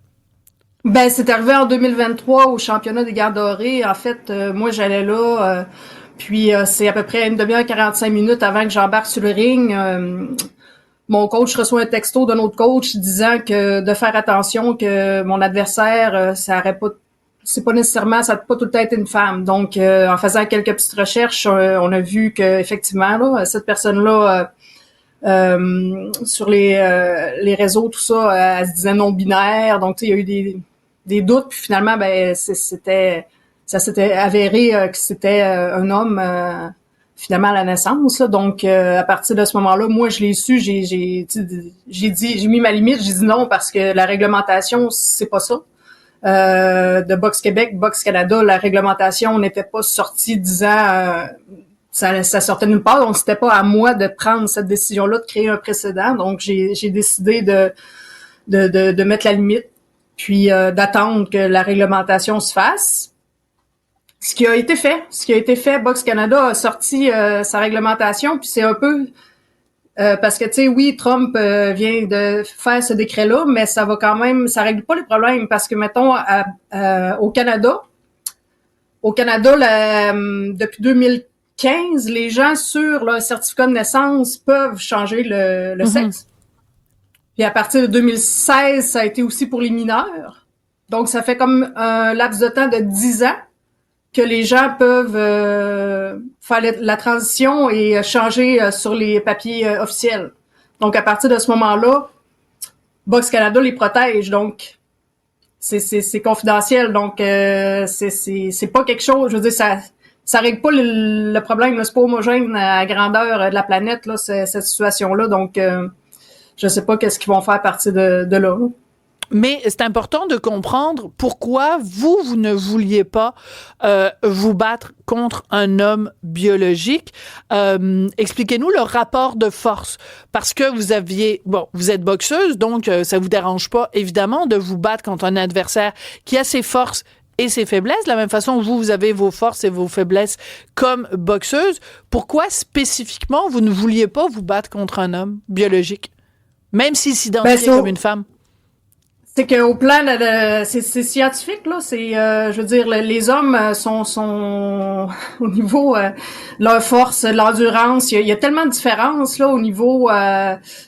C'est arrivé en 2023 au championnat des Gardes dorées. En fait, moi, j'allais là, puis c'est à peu près une demi-heure, 45 minutes avant que j'embarque sur le ring. Mon coach reçoit un texto d'un autre coach disant que de faire attention que mon adversaire, ça n'a pas tout le temps été une femme. Donc, en faisant quelques petites recherches, on a vu que effectivement, là, cette personne-là, sur les réseaux, tout ça, elle se disait non-binaire. Donc, tu sais, il y a eu des doutes. Puis finalement, ça s'était avéré que c'était un homme. Finalement à la naissance, là. Donc à partir de ce moment-là, moi je l'ai su, j'ai mis ma limite, j'ai dit non parce que la réglementation c'est pas ça. De Boxe Québec, Boxe Canada, la réglementation n'était pas sortie disant ça sortait nulle part, donc c'était pas à moi de prendre cette décision-là de créer un précédent. Donc j'ai décidé de mettre la limite, puis d'attendre que la réglementation se fasse. Ce qui a été fait, Boxe Canada a sorti sa réglementation, puis c'est un peu Parce que, tu sais, oui, Trump vient de faire ce décret-là, mais ça va quand même, ça règle pas les problèmes. Parce que, mettons, au Canada, depuis 2015, les gens sur leur certificat de naissance peuvent changer le sexe. Puis à partir de 2016, ça a été aussi pour les mineurs. Donc, ça fait comme un laps de temps de 10 ans que les gens peuvent faire la transition et changer sur les papiers officiels. Donc, à partir de ce moment-là, Box Canada les protège. Donc, c'est confidentiel. Donc, c'est pas quelque chose. Je veux dire, ça règle pas le problème. Là. C'est pas homogène à la grandeur de la planète là, cette situation-là. Donc, je sais pas qu'est-ce qu'ils vont faire à partir de là. Mais c'est important de comprendre pourquoi vous ne vouliez pas vous battre contre un homme biologique. Expliquez-nous le rapport de force. Parce que vous êtes boxeuse, donc ça vous dérange pas, évidemment, de vous battre contre un adversaire qui a ses forces et ses faiblesses. De la même façon, vous avez vos forces et vos faiblesses comme boxeuse. Pourquoi, spécifiquement, vous ne vouliez pas vous battre contre un homme biologique? Même s'il s'identifie comme une femme. C'est qu'au plan, c'est scientifique, là. C'est, je veux dire, les hommes sont au niveau leur force, l'endurance. Il y a tellement de différences là au niveau. Tu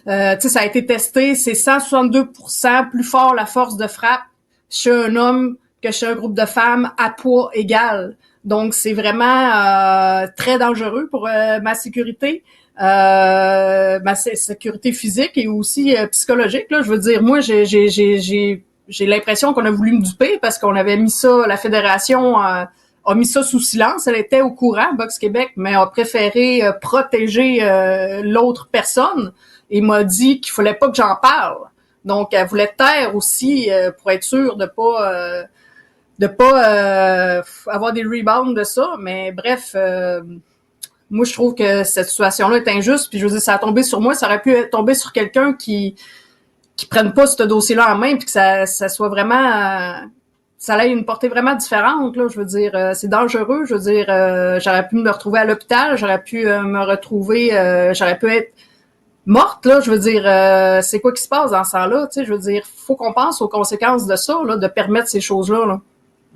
sais, ça a été testé. C'est 162% plus fort la force de frappe chez un homme que chez un groupe de femmes à poids égal. Donc, c'est vraiment très dangereux pour ma sécurité. Ma sécurité physique et aussi psychologique là. Je veux dire, moi j'ai l'impression qu'on a voulu me duper parce qu'on avait mis ça, la fédération a mis ça sous silence. Elle était au courant, Boxe Québec, mais a préféré protéger l'autre personne et m'a dit qu'il fallait pas que j'en parle. Donc elle voulait taire aussi pour être sûre de pas avoir des rebounds de ça. Mais bref. Moi, je trouve que cette situation-là est injuste. Puis je veux dire, ça a tombé sur moi. Ça aurait pu tomber sur quelqu'un qui prenne pas ce dossier-là en main, puis que ça soit vraiment, ça ait une portée vraiment différente. Là, je veux dire, c'est dangereux. Je veux dire, j'aurais pu me retrouver à l'hôpital. J'aurais pu me retrouver, j'aurais pu être morte. Là, je veux dire, c'est quoi qui se passe dans ce temps-là? Tu sais, je veux dire, faut qu'on pense aux conséquences de ça, là, de permettre ces choses-là. Là.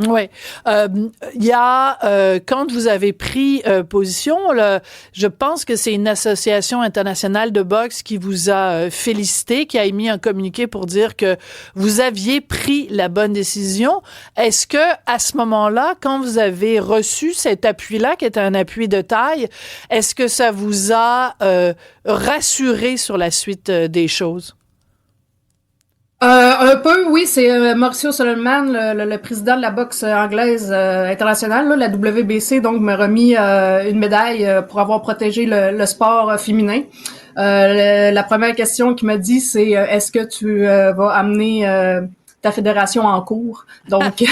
Oui. Il y a, quand vous avez pris position, je pense que c'est une association internationale de boxe qui vous a félicité, qui a émis un communiqué pour dire que vous aviez pris la bonne décision. Est-ce que, à ce moment-là, quand vous avez reçu cet appui-là, qui était un appui de taille, est-ce que ça vous a rassuré sur la suite des choses? Un peu, oui, c'est Mauricio Solomon, le président de la boxe anglaise internationale, là, la WBC, donc m'a remis une médaille pour avoir protégé le sport féminin. La première question qu'il m'a dit, c'est est-ce que tu vas amener ta fédération en cours? Donc,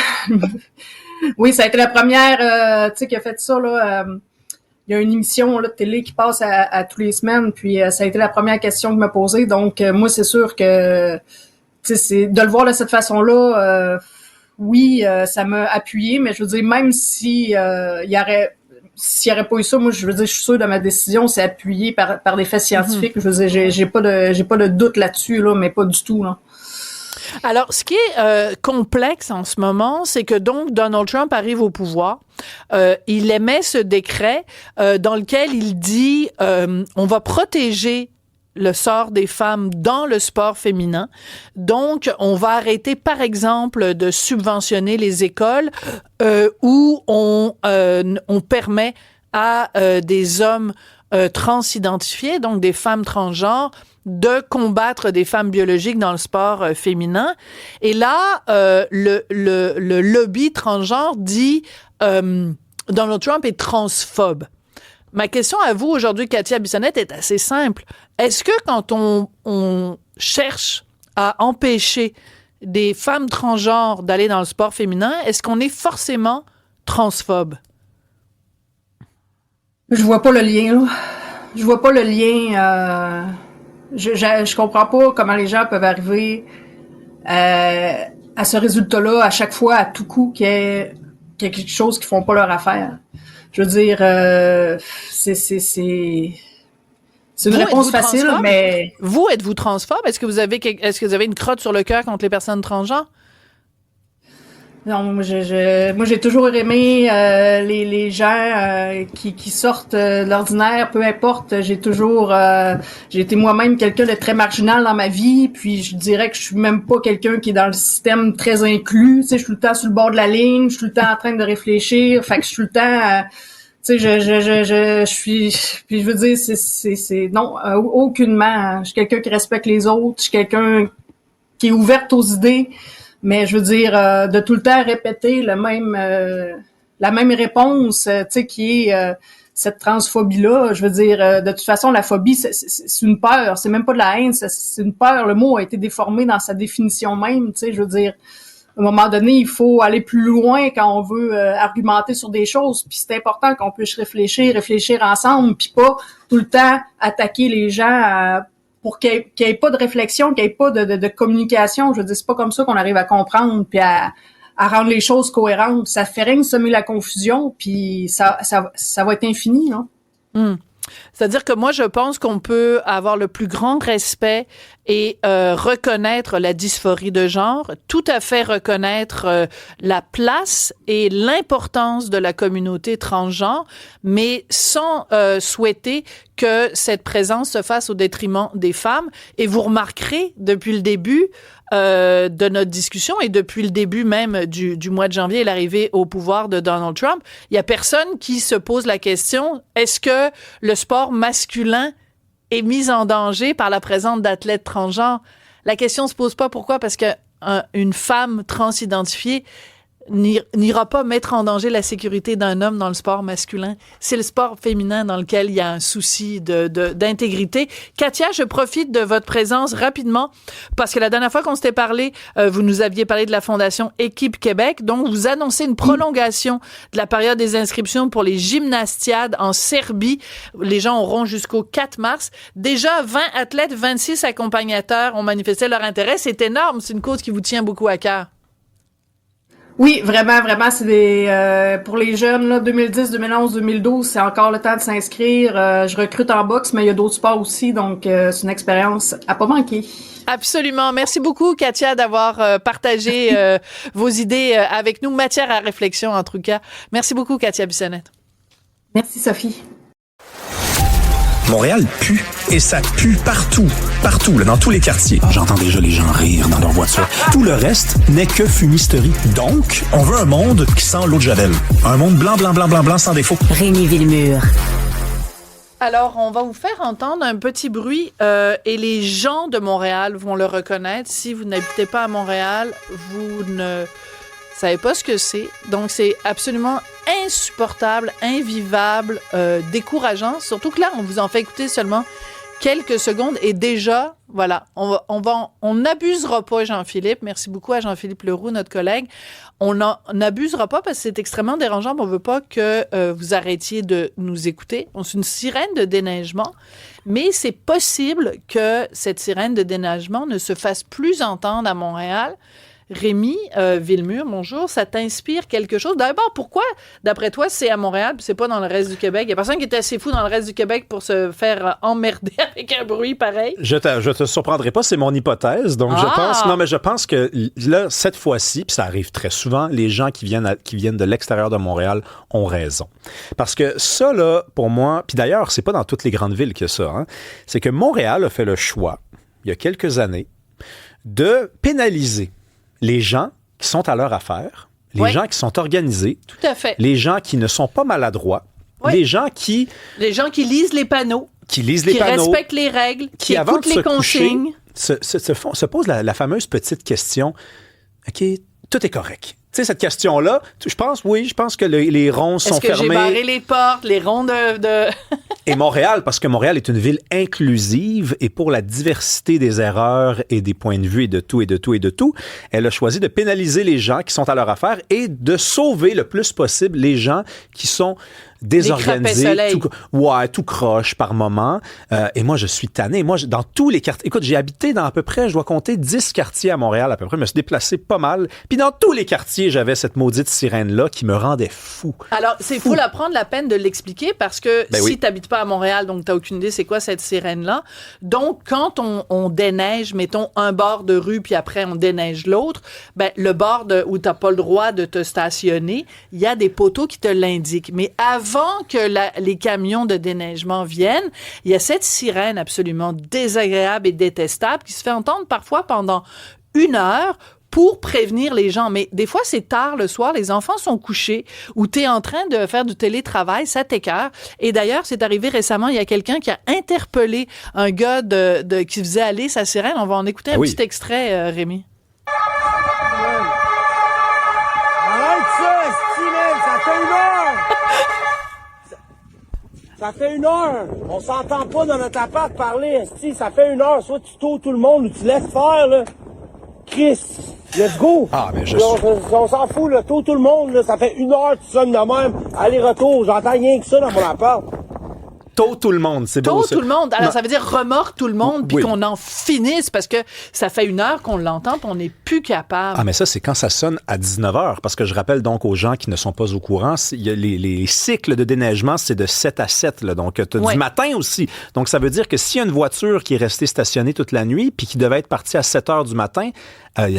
oui, ça a été la première, tu sais, qui a fait ça, là. Il y a une émission là, de télé qui passe à tous les semaines, puis ça a été la première question qu'il m'a posée. Donc, moi, c'est sûr que c'est de le voir de cette façon-là, oui, ça m'a appuyé, mais je veux dire, même si s'il y aurait pas eu ça, moi, je veux dire, je suis sûre de ma décision, c'est appuyé par des faits scientifiques. Je veux dire, j'ai pas de doute là-dessus, là, mais pas du tout, là. Alors, ce qui est complexe en ce moment, c'est que donc Donald Trump arrive au pouvoir. Il émet ce décret dans lequel il dit on va protéger le sort des femmes dans le sport féminin. Donc, on va arrêter, par exemple, de subventionner les écoles où on permet à des hommes transidentifiés, donc des femmes transgenres, de combattre des femmes biologiques dans le sport féminin. Et là, le lobby transgenre dit Donald Trump est transphobe. Ma question à vous aujourd'hui, Katia Bissonnette, est assez simple. Est-ce que quand on cherche à empêcher des femmes transgenres d'aller dans le sport féminin, est-ce qu'on est forcément transphobe? Je vois pas le lien, là. Je vois pas le lien. Je comprends pas comment les gens peuvent arriver à ce résultat-là à chaque fois, à tout coup, qu'il y a quelque chose qui font pas leur affaire. Je veux dire, C'est une réponse facile, transphobe? mais... Vous, êtes-vous transphobe? Est-ce que vous avez une crotte sur le cœur contre les personnes transgenres? Non, moi j'ai toujours aimé les gens qui sortent de l'ordinaire, peu importe. J'ai été moi-même quelqu'un de très marginal dans ma vie, puis je dirais que je suis même pas quelqu'un qui est dans le système très inclus. Tu sais, je suis tout le temps sur le bord de la ligne, je suis tout le temps en train de réfléchir, fait que je suis tout le temps... tu sais, je suis... Puis je veux dire, c'est non, aucunement. Je suis quelqu'un qui respecte les autres, je suis quelqu'un qui est ouverte aux idées. Mais je veux dire, de tout le temps répéter la même réponse, tu sais, qui est cette transphobie-là. Je veux dire, de toute façon, la phobie, c'est une peur. C'est même pas de la haine, c'est une peur. Le mot a été déformé dans sa définition même. Tu sais, je veux dire, à un moment donné, il faut aller plus loin quand on veut argumenter sur des choses. Puis c'est important qu'on puisse réfléchir ensemble, puis pas tout le temps attaquer les gens pour qu'il y ait pas de réflexion, qu'il n'y ait pas de communication. Je veux dire, c'est pas comme ça qu'on arrive à comprendre puis à rendre les choses cohérentes. Ça fait rien de semer la confusion, puis ça va être infini, non? C'est-à-dire que moi, je pense qu'on peut avoir le plus grand respect et reconnaître la dysphorie de genre, tout à fait reconnaître la place et l'importance de la communauté transgenre, mais sans souhaiter que cette présence se fasse au détriment des femmes. Et vous remarquerez, depuis le début de notre discussion et depuis le début même du mois de janvier et l'arrivée au pouvoir de Donald Trump, il y a personne qui se pose la question, est-ce que le sport masculin est mis en danger par la présence d'athlètes transgenres? La question se pose pas. Pourquoi? Parce que une femme transidentifiée n'ira pas mettre en danger la sécurité d'un homme dans le sport masculin. C'est le sport féminin dans lequel il y a un souci d'intégrité. Katia, je profite de votre présence rapidement parce que la dernière fois qu'on s'était parlé, vous nous aviez parlé de la Fondation Équipe Québec, donc vous annoncez une prolongation de la période des inscriptions pour les gymnastiades en Serbie. Les gens auront jusqu'au 4 mars. Déjà, 20 athlètes, 26 accompagnateurs ont manifesté leur intérêt. C'est énorme. C'est une cause qui vous tient beaucoup à cœur. Oui, vraiment, c'est pour les jeunes, là, 2010, 2011, 2012, c'est encore le temps de s'inscrire. Je recrute en boxe, mais il y a d'autres sports aussi, donc c'est une expérience à pas manquer. Absolument. Merci beaucoup, Katia, d'avoir partagé vos idées avec nous. Matière à réflexion, en tout cas. Merci beaucoup, Katia Bissonnette. Merci, Sophie. Montréal pue, et ça pue partout, là, dans tous les quartiers. J'entends déjà les gens rire dans leur voiture. Tout le reste n'est que fumisterie. Donc, on veut un monde qui sent l'eau de Javel. Un monde blanc, sans défaut. Rémi Villemure. Alors, on va vous faire entendre un petit bruit et les gens de Montréal vont le reconnaître. Si vous n'habitez pas à Montréal, vous ne savez pas ce que c'est. Donc, c'est absolument insupportable, invivable, décourageant. Surtout que là, on vous en fait écouter seulement quelques secondes et déjà, voilà, on n'abusera pas, Jean-Philippe. Merci beaucoup à Jean-Philippe Leroux, notre collègue. On n'abusera pas parce que c'est extrêmement dérangeant. On ne veut pas que vous arrêtiez de nous écouter. C'est une sirène de déneigement, mais c'est possible que cette sirène de déneigement ne se fasse plus entendre à Montréal. Rémi Villemure, bonjour, ça t'inspire quelque chose? D'abord, pourquoi, d'après toi, c'est à Montréal puis c'est pas dans le reste du Québec? Il y a personne qui est assez fou dans le reste du Québec pour se faire emmerder avec un bruit pareil? Je te surprendrai pas, c'est mon hypothèse. Donc, je pense que là, cette fois-ci, puis ça arrive très souvent, les gens qui viennent de l'extérieur de Montréal ont raison. Parce que ça, là, pour moi, puis d'ailleurs, c'est pas dans toutes les grandes villes qu'il y a ça, hein, c'est que Montréal a fait le choix, il y a quelques années, de pénaliser les gens qui sont à leur affaire, les gens qui sont organisés, tout à fait, les gens qui ne sont pas maladroits, les gens qui lisent les panneaux, qui respectent les règles, qui écoutent les consignes, se posent la fameuse petite question, OK, tout est correct. Tu sais, cette question-là, je pense que les ronds sont fermés. Est-ce que j'ai barré les portes, les ronds de... Et Montréal, parce que Montréal est une ville inclusive et pour la diversité des erreurs et des points de vue et de tout, elle a choisi de pénaliser les gens qui sont à leur affaire et de sauver le plus possible les gens qui sont désorganisé, tout croche par moment. Et moi, je suis tanné. Moi, dans tous les quartiers... Écoute, j'ai habité dans à peu près, je dois compter 10 quartiers à Montréal à peu près. Je me suis déplacé pas mal. Puis dans tous les quartiers, j'avais cette maudite sirène-là qui me rendait fou. Alors, il faut prendre la peine de l'expliquer parce que si tu n'habites pas à Montréal, donc tu n'as aucune idée c'est quoi cette sirène-là. Donc, quand on déneige, mettons, un bord de rue, puis après, on déneige l'autre, ben, le bord où tu n'as pas le droit de te stationner, il y a des poteaux qui te l'indiquent. Mais avant que les camions de déneigement viennent, il y a cette sirène absolument désagréable et détestable qui se fait entendre parfois pendant 1 heure pour prévenir les gens. Mais des fois, c'est tard le soir, les enfants sont couchés ou tu es en train de faire du télétravail, ça t'écoeure. Et d'ailleurs, c'est arrivé récemment, il y a quelqu'un qui a interpellé un gars qui faisait aller sa sirène. On va en écouter un petit extrait, Rémi. Arrête ça, Steven, ça fait 1 heure! Ça fait 1 heure! On s'entend pas dans notre appart parler, esti. Ça fait 1 heure. Soit tu tôt tout le monde ou tu laisses faire, là. Chris, let's go! Ah, mais on s'en fout, là. Tôt tout le monde, là. Ça fait 1 heure que tu sonnes de même. Aller-retour. J'entends rien que ça dans mon appart. Tôt tout le monde, c'est beau. Tôt tout le monde. Alors, ça veut dire remorque tout le monde, puis qu'on en finisse, parce que ça fait 1 heure qu'on l'entend, puis on n'est plus capable. Ah, mais ça, c'est quand ça sonne à 19h, parce que je rappelle donc aux gens qui ne sont pas au courant, il y a les cycles de déneigement, c'est de 7 à 7, là, donc tu as du matin aussi. Donc, ça veut dire que s'il y a une voiture qui est restée stationnée toute la nuit, puis qui devait être partie à 7h du matin,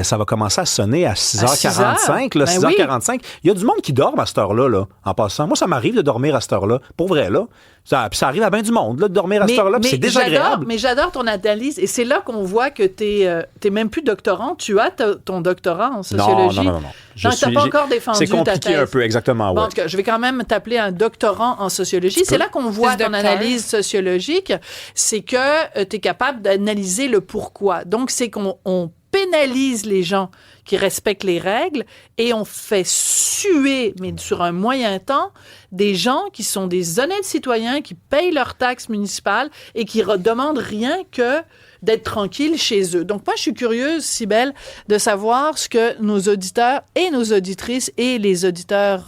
ça va commencer à sonner à 6h45, 6h45. Il y a du monde qui dort à cette heure-là, là, en passant. Moi, ça m'arrive de dormir à cette heure-là. Pour vrai, là. Ça arrive à bien du monde, là, de dormir à cette heure-là, puis c'est désagréable. Mais j'adore ton analyse. Et c'est là qu'on voit que t'es même plus doctorant. Tu as ton doctorat en sociologie. Non. T'as pas encore défendu ta thèse. C'est compliqué un peu, exactement. Bon, en tout cas, je vais quand même t'appeler un doctorant en sociologie. C'est là qu'on voit ton analyse sociologique. C'est que tu es capable d'analyser le pourquoi. Donc, c'est qu'on pénalise les gens qui respectent les règles et on fait suer, mais sur un moyen temps, des gens qui sont des honnêtes citoyens, qui payent leurs taxes municipales et qui demandent rien que d'être tranquilles chez eux. Donc, moi, je suis curieuse, Cybèle, de savoir ce que nos auditeurs et nos auditrices et les auditeurs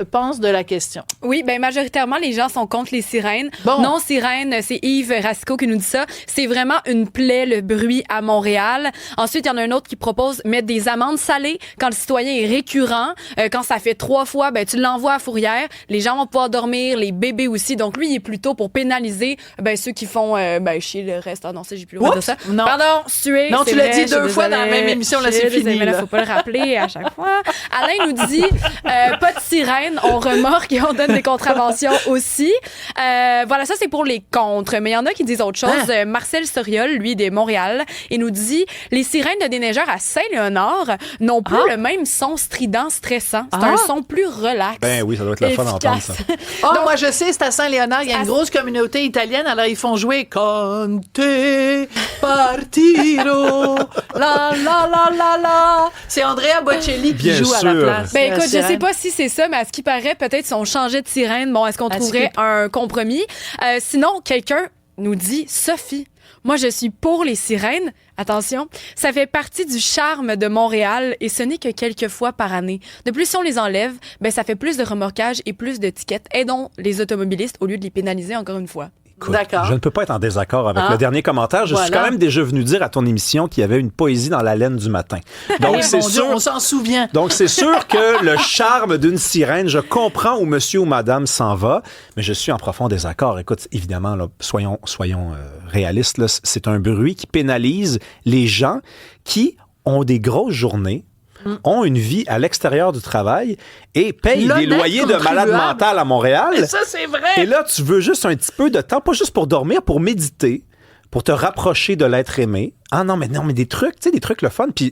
pensent de la question. Oui, bien, majoritairement, les gens sont contre les sirènes. Bon. Non, sirène, c'est Yves Racicot qui nous dit ça. C'est vraiment une plaie, le bruit à Montréal. Ensuite, il y en a un autre qui propose mettre des amendes salées quand le citoyen est récurrent. Quand ça fait 3 fois, ben, tu l'envoies à fourrière. Les gens vont pouvoir dormir, les bébés aussi. Donc, lui, il est plutôt pour pénaliser ceux qui font chier le reste. Ah non, ça, j'ai plus le droit de dire ça. Non. Pardon, suer. Non, tu l'as dit 2 fois dans la même émission, là, c'est fini. Mais là, faut pas le rappeler à chaque fois. Alain nous dit pas de sirène, on remorque et on donne des contraventions aussi. Voilà, ça, c'est pour les contre. Mais il y en a qui disent autre chose. Marcel Soriol, lui, de Montréal, il nous dit les sirènes de déneigeurs à Saint-Léonard n'ont plus le même son strident, stressant. C'est un son plus relax. Ben oui, ça doit être la fun d'entendre ça. Donc, moi, je sais, c'est à Saint-Léonard, il y a une grosse communauté italienne, alors ils font jouer Conte Partiro la la la la la. C'est Andrea Bocelli qui joue à la place. Ben écoute, je sais pas si c'est ça, mais à ce qui paraît, peut-être si on changeait de sirène, bon, est-ce qu'on trouverait un compromis? Sinon, quelqu'un nous dit Sophie, moi je suis pour les sirènes. Attention, ça fait partie du charme de Montréal et ce n'est que quelques fois par année. De plus, si on les enlève, ben ça fait plus de remorquage et plus de tickets. Aidons les automobilistes au lieu de les pénaliser encore une fois. Écoute, je ne peux pas être en désaccord avec le dernier commentaire. Je suis quand même déjà venu dire à ton émission qu'il y avait une poésie dans l'haleine du matin. Donc, c'est sûr, Dieu, on s'en souvient. Donc, c'est sûr que le charme d'une sirène, je comprends où monsieur ou madame s'en va, mais je suis en profond désaccord. Écoute, évidemment, là, soyons réalistes, là, c'est un bruit qui pénalise les gens qui ont des grosses journées, ont une vie à l'extérieur du travail et payent des loyers de malade mental à Montréal. Et ça, c'est vrai. Et là, tu veux juste un petit peu de temps, pas juste pour dormir, pour méditer, pour te rapprocher de l'être aimé. Ah non, mais des trucs, tu sais, des trucs le fun. Puis,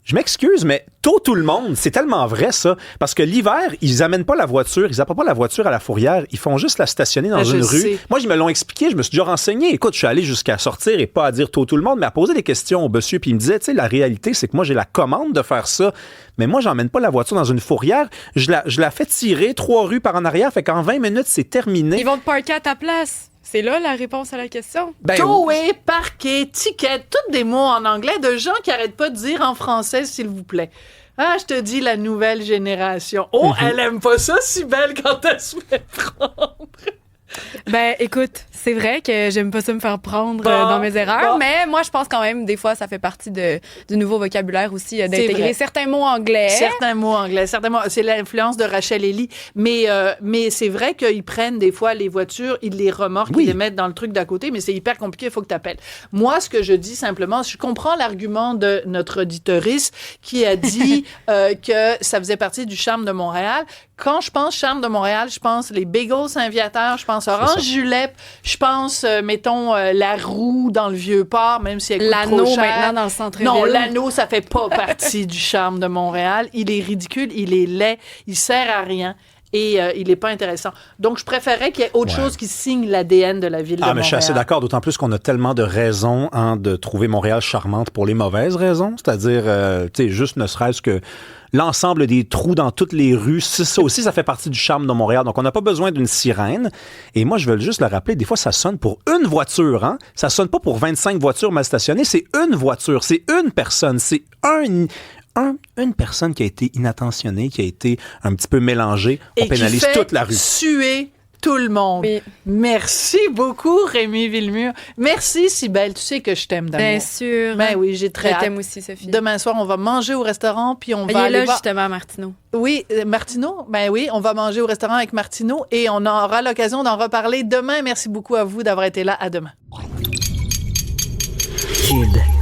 je m'excuse, mais tôt tout le monde, c'est tellement vrai ça, parce que l'hiver, ils amènent pas la voiture, ils apportent pas la voiture à la fourrière, ils font juste la stationner dans une rue. Moi, ils me l'ont expliqué, je me suis déjà renseigné. Écoute, je suis allé jusqu'à sortir et pas à dire tôt tout le monde, mais à poser des questions au monsieur, puis il me disait, tu sais, la réalité, c'est que moi, j'ai la commande de faire ça, mais moi, j'emmène pas la voiture dans une fourrière, je la fais tirer 3 rues par en arrière, fait qu'en 20 minutes, c'est terminé. Ils vont te parker à ta place. C'est là la réponse à la question. Tower, parquet, ticket, tous des mots en anglais de gens qui n'arrêtent pas de dire en français, s'il vous plaît. Ah, je te dis, la nouvelle génération. Oh, elle aime pas ça si belle quand elle se fait prendre. Ben, écoute, c'est vrai que j'aime pas ça me faire prendre dans mes erreurs, mais moi, je pense quand même, des fois, ça fait partie du nouveau vocabulaire aussi, d'intégrer certains mots anglais. Certains mots anglais, certainement. C'est l'influence de Rachel Ellie. Mais c'est vrai qu'ils prennent des fois les voitures, ils les remorquent, ils les mettent dans le truc d'à côté, mais c'est hyper compliqué, il faut que tu appelles. Moi, ce que je dis simplement, je comprends l'argument de notre auditorice qui a dit que ça faisait partie du charme de Montréal. Quand je pense charme de Montréal, je pense les bagels Saint-Viateur, je pense Orange Julep, je pense, mettons, la roue dans le Vieux-Port, même si elle coûte trop cher. L'anneau maintenant dans le centre-ville. Non, l'anneau, ça fait pas partie du charme de Montréal. Il est ridicule, il est laid, il sert à rien. Et il est pas intéressant. Donc, je préférais qu'il y ait autre chose qui signe l'ADN de la ville de Montréal. Mais je suis assez d'accord, d'autant plus qu'on a tellement de raisons de trouver Montréal charmante pour les mauvaises raisons. C'est-à-dire, tu sais, juste ne serait-ce que l'ensemble des trous dans toutes les rues, ça aussi, ça fait partie du charme de Montréal. Donc, on n'a pas besoin d'une sirène. Et moi, je veux juste le rappeler, des fois, ça sonne pour une voiture. Hein? Ça sonne pas pour 25 voitures mal stationnées. C'est une voiture, c'est une personne, c'est une personne qui a été inattentionnée, qui a été un petit peu mélangée. On pénalise toute la rue. Suer tout le monde. Oui. Merci beaucoup, Rémi Villemur. Merci, Cybèle. Tu sais que je t'aime d'amour. Bien sûr. Ben oui, j'ai très hâte. Je t'aime aussi, Sophie. Demain soir, on va manger au restaurant, puis on va aller aller là, justement, à Martineau. Oui, Martineau. Ben oui, on va manger au restaurant avec Martineau et on aura l'occasion d'en reparler demain. Merci beaucoup à vous d'avoir été là. À demain. Kid.